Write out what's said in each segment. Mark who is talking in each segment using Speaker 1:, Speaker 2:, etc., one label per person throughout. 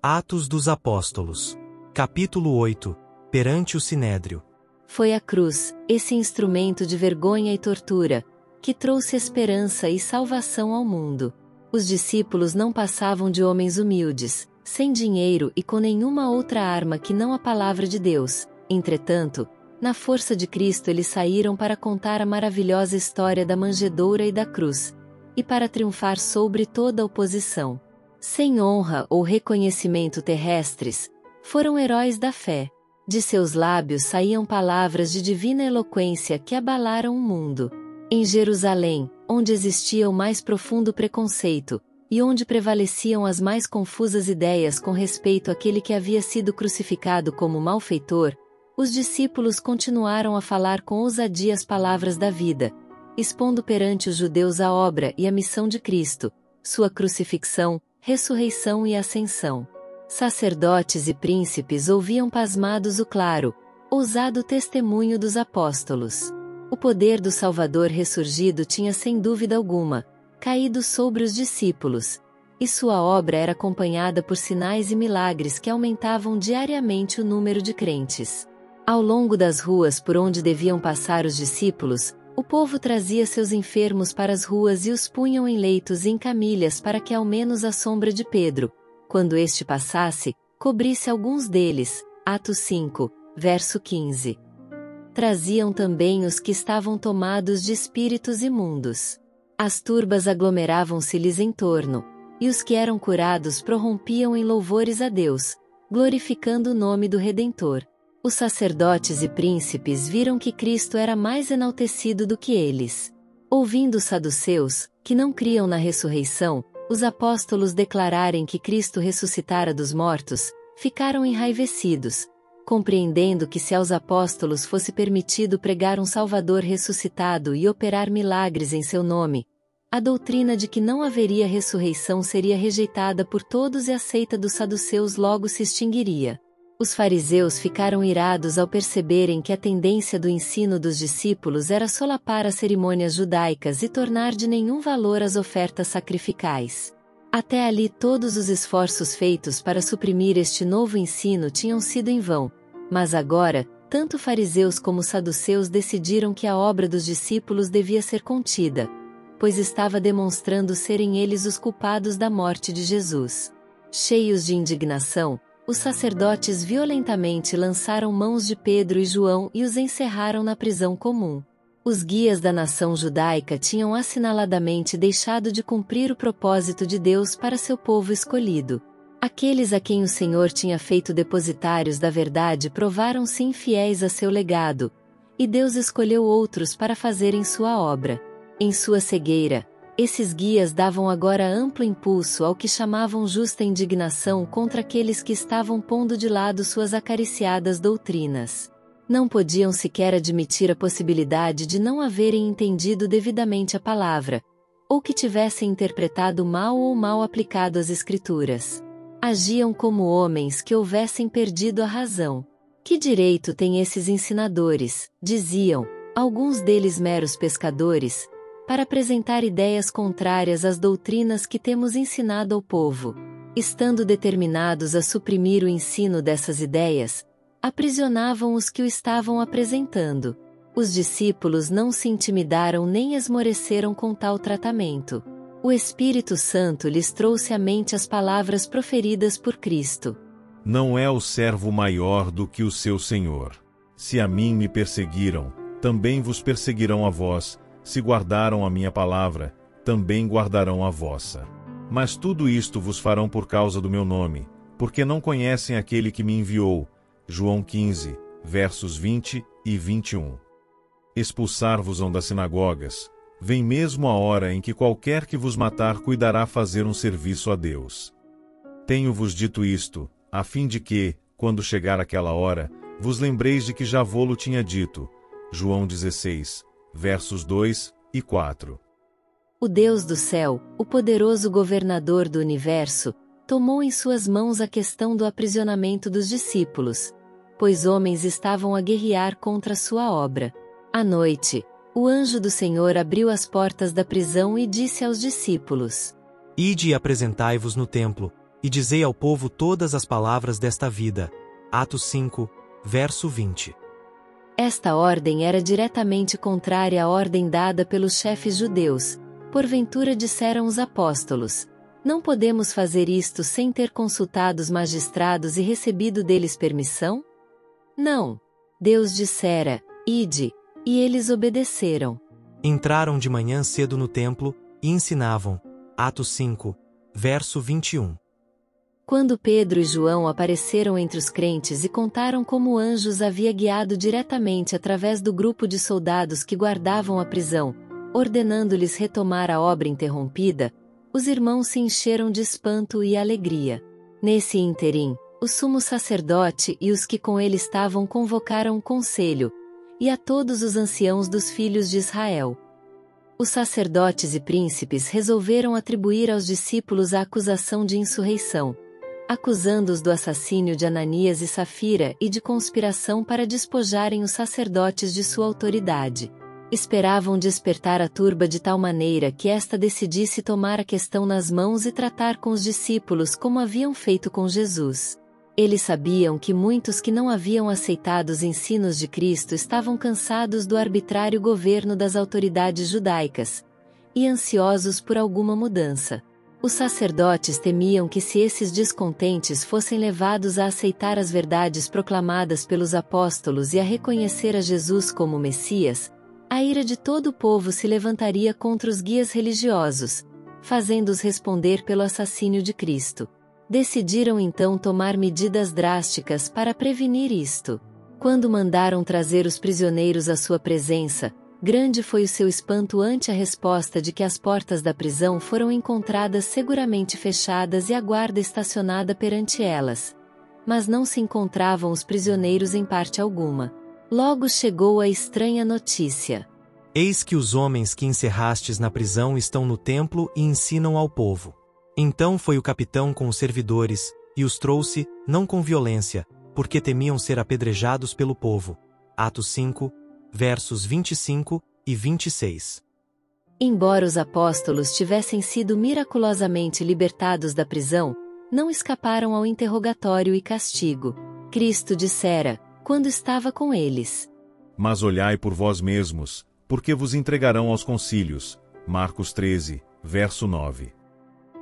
Speaker 1: Atos dos Apóstolos. Capítulo 8. Perante o Sinédrio.
Speaker 2: Foi a cruz, esse instrumento de vergonha e tortura, que trouxe esperança e salvação ao mundo. Os discípulos não passavam de homens humildes, sem dinheiro e com nenhuma outra arma que não a palavra de Deus. Entretanto, na força de Cristo eles saíram para contar a maravilhosa história da manjedoura e da cruz, e para triunfar sobre toda a oposição. Sem honra ou reconhecimento terrestres, foram heróis da fé. De seus lábios saíam palavras de divina eloquência que abalaram o mundo. Em Jerusalém, onde existia o mais profundo preconceito, e onde prevaleciam as mais confusas ideias com respeito àquele que havia sido crucificado como malfeitor, os discípulos continuaram a falar com ousadia as palavras da vida, expondo perante os judeus a obra e a missão de Cristo, sua crucifixão, ressurreição e ascensão. Sacerdotes e príncipes ouviam pasmados o claro, ousado testemunho dos apóstolos. O poder do Salvador ressurgido tinha sem dúvida alguma caído sobre os discípulos, e sua obra era acompanhada por sinais e milagres que aumentavam diariamente o número de crentes. Ao longo das ruas por onde deviam passar os discípulos, o povo trazia seus enfermos para as ruas e os punham em leitos e em camilhas para que ao menos a sombra de Pedro, quando este passasse, cobrisse alguns deles. Atos 5, verso 15. Traziam também os que estavam tomados de espíritos imundos. As turbas aglomeravam-se-lhes em torno, e os que eram curados prorrompiam em louvores a Deus, glorificando o nome do Redentor. Os sacerdotes e príncipes viram que Cristo era mais enaltecido do que eles. Ouvindo os saduceus, que não criam na ressurreição, os apóstolos declararem que Cristo ressuscitara dos mortos, ficaram enraivecidos, compreendendo que se aos apóstolos fosse permitido pregar um Salvador ressuscitado e operar milagres em seu nome, a doutrina de que não haveria ressurreição seria rejeitada por todos e aceita dos saduceus logo se extinguiria. Os fariseus ficaram irados ao perceberem que a tendência do ensino dos discípulos era solapar as cerimônias judaicas e tornar de nenhum valor as ofertas sacrificais. Até ali todos os esforços feitos para suprimir este novo ensino tinham sido em vão, mas agora, tanto fariseus como saduceus decidiram que a obra dos discípulos devia ser contida, pois estava demonstrando serem eles os culpados da morte de Jesus. Cheios de indignação, os sacerdotes violentamente lançaram mãos de Pedro e João e os encerraram na prisão comum. Os guias da nação judaica tinham assinaladamente deixado de cumprir o propósito de Deus para seu povo escolhido. Aqueles a quem o Senhor tinha feito depositários da verdade provaram-se infiéis a seu legado, e Deus escolheu outros para fazerem sua obra. Em sua cegueira, esses guias davam agora amplo impulso ao que chamavam justa indignação contra aqueles que estavam pondo de lado suas acariciadas doutrinas. Não podiam sequer admitir a possibilidade de não haverem entendido devidamente a palavra, ou que tivessem interpretado mal ou mal aplicado as Escrituras. Agiam como homens que houvessem perdido a razão. Que direito têm esses ensinadores, diziam, alguns deles meros pescadores, para apresentar ideias contrárias às doutrinas que temos ensinado ao povo? Estando determinados a suprimir o ensino dessas ideias, aprisionavam os que o estavam apresentando. Os discípulos não se intimidaram nem esmoreceram com tal tratamento. O Espírito Santo lhes trouxe à mente as palavras proferidas por Cristo.
Speaker 3: Não é o servo maior do que o seu senhor. Se a mim me perseguiram, também vos perseguirão a vós. Se guardaram a minha palavra, também guardarão a vossa. Mas tudo isto vos farão por causa do meu nome, porque não conhecem aquele que me enviou. João 15, versos 20 e 21. Expulsar-vos-ão das sinagogas. Vem mesmo a hora em que qualquer que vos matar cuidará fazer um serviço a Deus. Tenho-vos dito isto, a fim de que, quando chegar aquela hora, vos lembreis de que já vô-lo tinha dito. João 16, versos 2 e 4.
Speaker 2: O Deus do céu, o poderoso governador do universo, tomou em suas mãos a questão do aprisionamento dos discípulos, pois homens estavam a guerrear contra sua obra. À noite, o anjo do Senhor abriu as portas da prisão e disse aos discípulos:
Speaker 1: Ide e apresentai-vos no templo, e dizei ao povo todas as palavras desta vida. Atos 5, verso 20.
Speaker 2: Esta ordem era diretamente contrária à ordem dada pelos chefes judeus. Porventura disseram os apóstolos: não podemos fazer isto sem ter consultado os magistrados e recebido deles permissão? Não. Deus dissera: ide, e eles obedeceram.
Speaker 1: Entraram de manhã cedo no templo, e ensinavam. Atos 5, verso 21.
Speaker 2: Quando Pedro e João apareceram entre os crentes e contaram como o anjo os havia guiado diretamente através do grupo de soldados que guardavam a prisão, ordenando-lhes retomar a obra interrompida, os irmãos se encheram de espanto e alegria. Nesse ínterim, o sumo sacerdote e os que com ele estavam convocaram um conselho, e a todos os anciãos dos filhos de Israel. Os sacerdotes e príncipes resolveram atribuir aos discípulos a acusação de insurreição, acusando-os do assassínio de Ananias e Safira e de conspiração para despojarem os sacerdotes de sua autoridade. Esperavam despertar a turba de tal maneira que esta decidisse tomar a questão nas mãos e tratar com os discípulos como haviam feito com Jesus. Eles sabiam que muitos que não haviam aceitado os ensinos de Cristo estavam cansados do arbitrário governo das autoridades judaicas, e ansiosos por alguma mudança. Os sacerdotes temiam que se esses descontentes fossem levados a aceitar as verdades proclamadas pelos apóstolos e a reconhecer a Jesus como Messias, a ira de todo o povo se levantaria contra os guias religiosos, fazendo-os responder pelo assassínio de Cristo. Decidiram então tomar medidas drásticas para prevenir isto. Quando mandaram trazer os prisioneiros à sua presença, grande foi o seu espanto ante a resposta de que as portas da prisão foram encontradas seguramente fechadas e a guarda estacionada perante elas. Mas não se encontravam os prisioneiros em parte alguma. Logo chegou a estranha notícia:
Speaker 1: eis que os homens que encerrastes na prisão estão no templo e ensinam ao povo. Então foi o capitão com os servidores, e os trouxe, não com violência, porque temiam ser apedrejados pelo povo. Atos 5, versos 25 e 26.
Speaker 2: Embora os apóstolos tivessem sido miraculosamente libertados da prisão, não escaparam ao interrogatório e castigo. Cristo dissera, quando estava com eles:
Speaker 3: Mas olhai por vós mesmos, porque vos entregarão aos concílios. Marcos 13, verso 9.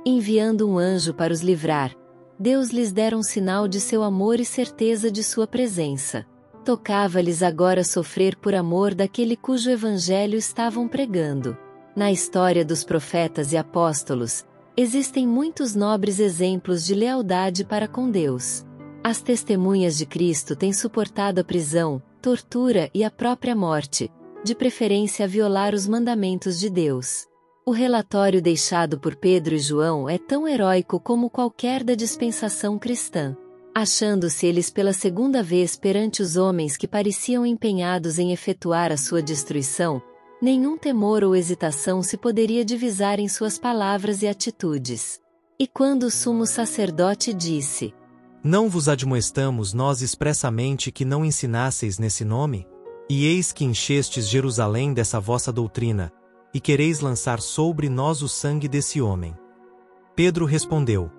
Speaker 2: Enviando um anjo para os livrar, Deus lhes dera um sinal de seu amor e certeza de sua presença. Tocava-lhes agora sofrer por amor daquele cujo evangelho estavam pregando. Na história dos profetas e apóstolos, existem muitos nobres exemplos de lealdade para com Deus. As testemunhas de Cristo têm suportado a prisão, tortura e a própria morte, de preferência a violar os mandamentos de Deus. O relatório deixado por Pedro e João é tão heróico como qualquer da dispensação cristã. Achando-se eles pela segunda vez perante os homens que pareciam empenhados em efetuar a sua destruição, nenhum temor ou hesitação se poderia divisar em suas palavras e atitudes. E quando o sumo sacerdote disse:
Speaker 1: Não vos admoestamos nós expressamente que não ensinasseis nesse nome? E eis que enchestes Jerusalém dessa vossa doutrina, e quereis lançar sobre nós o sangue desse homem. Pedro respondeu: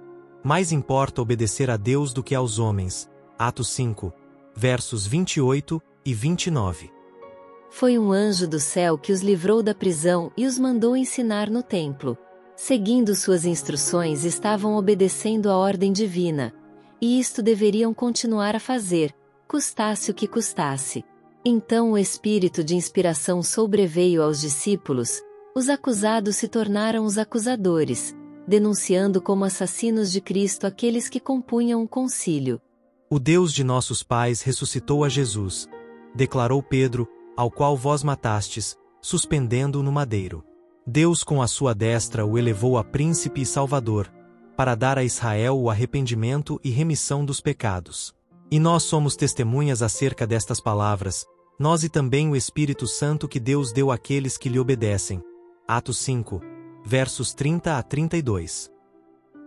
Speaker 1: Mais importa obedecer a Deus do que aos homens. Atos 5, versos 28 e 29.
Speaker 2: Foi um anjo do céu que os livrou da prisão e os mandou ensinar no templo. Seguindo suas instruções, estavam obedecendo a ordem divina, e isto deveriam continuar a fazer, custasse o que custasse. Então o espírito de inspiração sobreveio aos discípulos, os acusados se tornaram os acusadores, denunciando como assassinos de Cristo aqueles que compunham um concílio.
Speaker 1: O Deus de nossos pais ressuscitou a Jesus, declarou Pedro, ao qual vós matastes, suspendendo-o no madeiro. Deus com a sua destra o elevou a príncipe e salvador, para dar a Israel o arrependimento e remissão dos pecados. E nós somos testemunhas acerca destas palavras, nós e também o Espírito Santo que Deus deu àqueles que lhe obedecem. Atos 5, versos 30 a 32.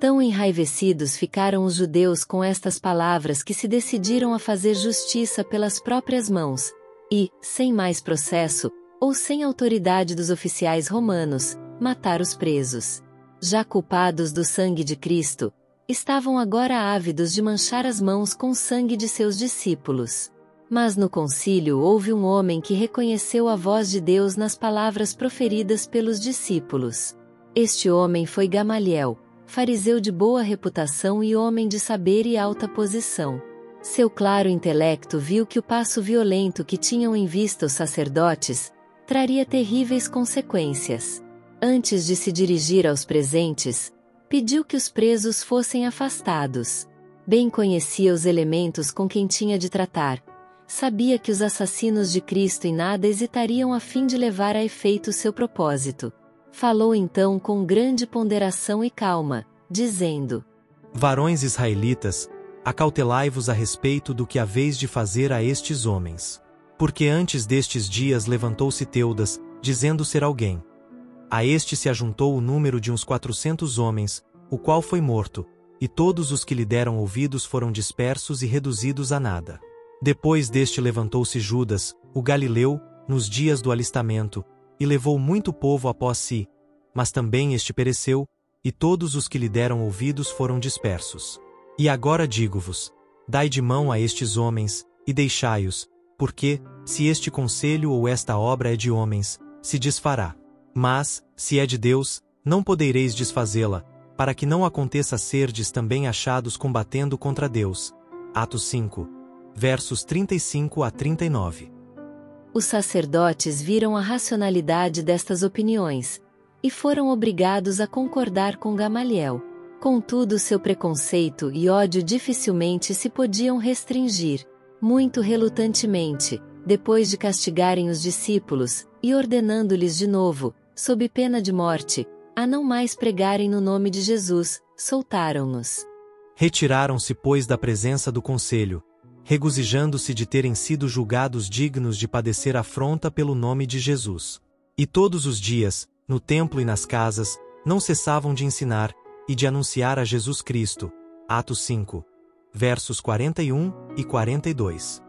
Speaker 2: Tão enraivecidos ficaram os judeus com estas palavras que se decidiram a fazer justiça pelas próprias mãos, e, sem mais processo, ou sem autoridade dos oficiais romanos, matar os presos. Já culpados do sangue de Cristo, estavam agora ávidos de manchar as mãos com o sangue de seus discípulos. Mas no concílio houve um homem que reconheceu a voz de Deus nas palavras proferidas pelos discípulos. Este homem foi Gamaliel, fariseu de boa reputação e homem de saber e alta posição. Seu claro intelecto viu que o passo violento que tinham em vista os sacerdotes traria terríveis consequências. Antes de se dirigir aos presentes, pediu que os presos fossem afastados. Bem conhecia os elementos com quem tinha de tratar. Sabia que os assassinos de Cristo em nada hesitariam a fim de levar a efeito seu propósito. Falou então com grande ponderação e calma, dizendo:
Speaker 1: Varões israelitas, acautelai-vos a respeito do que haveis de fazer a estes homens. Porque antes destes dias levantou-se Teudas, dizendo ser alguém. A este se ajuntou o número de uns 400 homens, o qual foi morto, e todos os que lhe deram ouvidos foram dispersos e reduzidos a nada. Depois deste levantou-se Judas, o Galileu, nos dias do alistamento, e levou muito povo após si, mas também este pereceu, e todos os que lhe deram ouvidos foram dispersos. E agora digo-vos, dai de mão a estes homens, e deixai-os, porque, se este conselho ou esta obra é de homens, se desfará. Mas, se é de Deus, não podereis desfazê-la, para que não aconteça serdes também achados combatendo contra Deus. Atos 5, versos 35 a 39.
Speaker 2: Os sacerdotes viram a racionalidade destas opiniões, e foram obrigados a concordar com Gamaliel. Contudo, seu preconceito e ódio dificilmente se podiam restringir. Muito relutantemente, depois de castigarem os discípulos, e ordenando-lhes de novo, sob pena de morte, a não mais pregarem no nome de Jesus, soltaram-nos.
Speaker 1: Retiraram-se, pois, da presença do conselho, regozijando-se de terem sido julgados dignos de padecer afronta pelo nome de Jesus. E todos os dias, no templo e nas casas, não cessavam de ensinar, e de anunciar a Jesus Cristo. Atos 5, versos 41 e 42.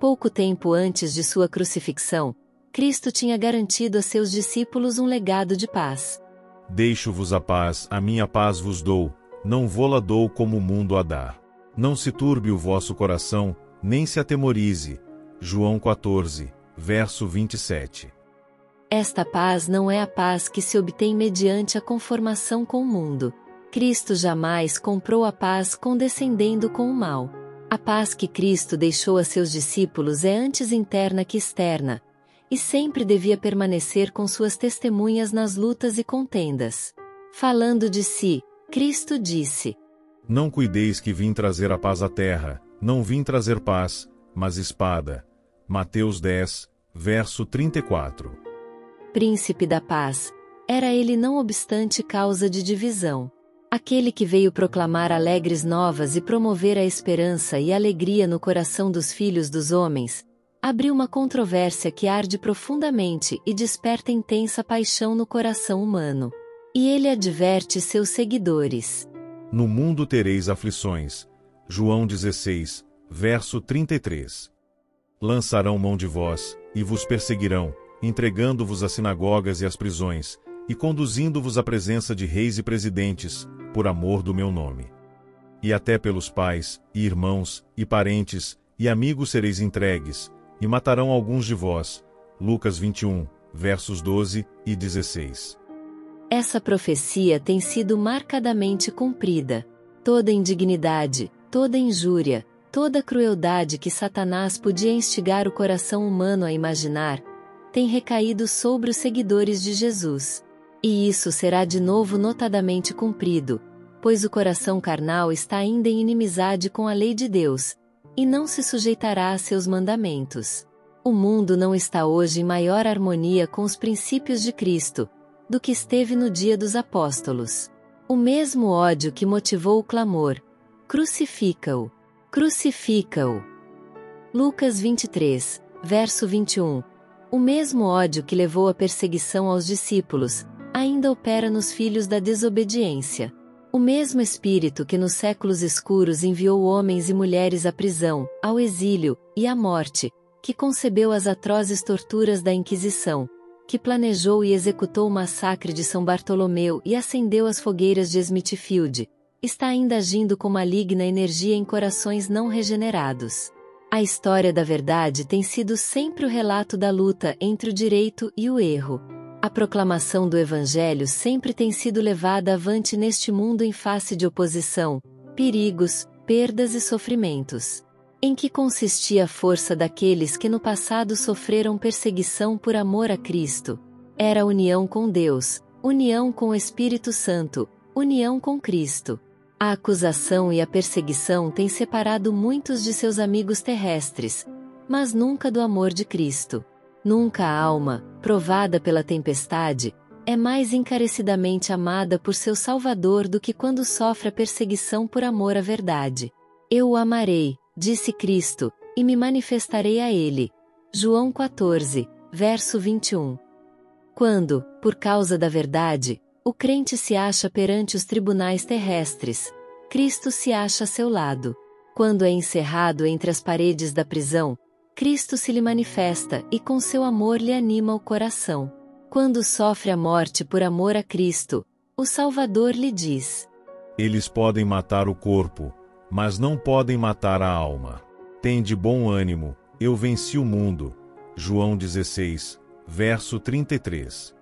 Speaker 2: Pouco tempo antes de sua crucifixão, Cristo tinha garantido a seus discípulos um legado de paz.
Speaker 3: Deixo-vos a minha paz vos dou, não vô-la dou como o mundo a dá. Não se turbe o vosso coração, nem se atemorize. João 14, verso 27.
Speaker 2: Esta paz não é a paz que se obtém mediante a conformação com o mundo. Cristo jamais comprou a paz condescendendo com o mal. A paz que Cristo deixou a seus discípulos é antes interna que externa, e sempre devia permanecer com suas testemunhas nas lutas e contendas. Falando de si, Cristo disse:
Speaker 3: Não cuideis que vim trazer a paz à terra, não vim trazer paz, mas espada. Mateus 10, verso 34.
Speaker 2: Príncipe da paz, era ele não obstante causa de divisão. Aquele que veio proclamar alegres novas e promover a esperança e alegria no coração dos filhos dos homens, abriu uma controvérsia que arde profundamente e desperta intensa paixão no coração humano. E ele adverte seus seguidores:
Speaker 3: No mundo tereis aflições. João 16, verso 33. Lançarão mão de vós, e vos perseguirão, entregando-vos às sinagogas e às prisões, e conduzindo-vos à presença de reis e presidentes, por amor do meu nome. E até pelos pais, e irmãos, e parentes, e amigos sereis entregues, e matarão alguns de vós. Lucas 21, versos 12 e 16.
Speaker 2: Essa profecia tem sido marcadamente cumprida. Toda indignidade, toda injúria, toda crueldade que Satanás podia instigar o coração humano a imaginar, tem recaído sobre os seguidores de Jesus. E isso será de novo notadamente cumprido, pois o coração carnal está ainda em inimizade com a lei de Deus, e não se sujeitará a seus mandamentos. O mundo não está hoje em maior harmonia com os princípios de Cristo, do que esteve no dia dos apóstolos. O mesmo ódio que motivou o clamor: crucifica-o! Crucifica-o! Lucas 23, verso 21. O mesmo ódio que levou à perseguição aos discípulos, ainda opera nos filhos da desobediência. O mesmo Espírito que nos séculos escuros enviou homens e mulheres à prisão, ao exílio e à morte, que concebeu as atrozes torturas da Inquisição, que planejou e executou o massacre de São Bartolomeu e acendeu as fogueiras de Smithfield, está ainda agindo com maligna energia em corações não regenerados. A história da verdade tem sido sempre o relato da luta entre o direito e o erro. A proclamação do Evangelho sempre tem sido levada avante neste mundo em face de oposição, perigos, perdas e sofrimentos. Em que consistia a força daqueles que no passado sofreram perseguição por amor a Cristo? Era a união com Deus, união com o Espírito Santo, união com Cristo. A acusação e a perseguição têm separado muitos de seus amigos terrestres, mas nunca do amor de Cristo. Nunca a alma, provada pela tempestade, é mais encarecidamente amada por seu Salvador do que quando sofre a perseguição por amor à verdade. Eu o amarei, disse Cristo, e me manifestarei a ele. João 14, verso 21. Quando, por causa da verdade, o crente se acha perante os tribunais terrestres, Cristo se acha a seu lado. Quando é encerrado entre as paredes da prisão, Cristo se lhe manifesta e com seu amor lhe anima o coração. Quando sofre a morte por amor a Cristo, o Salvador lhe diz:
Speaker 3: Eles podem matar o corpo, mas não podem matar a alma. Tende bom ânimo, eu venci o mundo. João 16, verso 33.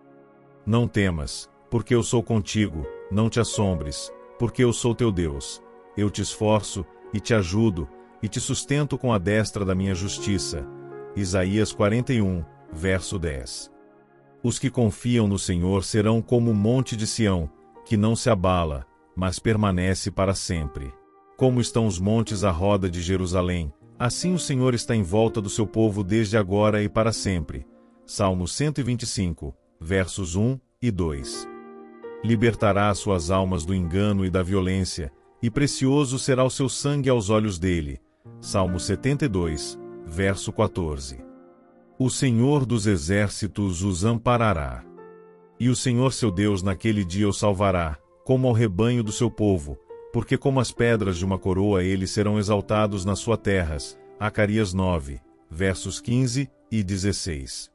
Speaker 3: Não temas, porque eu sou contigo, não te assombres, porque eu sou teu Deus. Eu te esforço, e te ajudo, e te sustento com a destra da minha justiça. Isaías 41, verso 10. Os que confiam no Senhor serão como o monte de Sião, que não se abala, mas permanece para sempre. Como estão os montes à roda de Jerusalém, assim o Senhor está em volta do seu povo desde agora e para sempre. Salmo 125, versos 1 e 2. Libertará as suas almas do engano e da violência, e precioso será o seu sangue aos olhos dele. Salmo 72, verso 14. O Senhor dos exércitos os amparará. E o Senhor seu Deus naquele dia o salvará, como ao rebanho do seu povo, porque como as pedras de uma coroa eles serão exaltados nas suas terras. Zacarias 9, versos 15 e 16.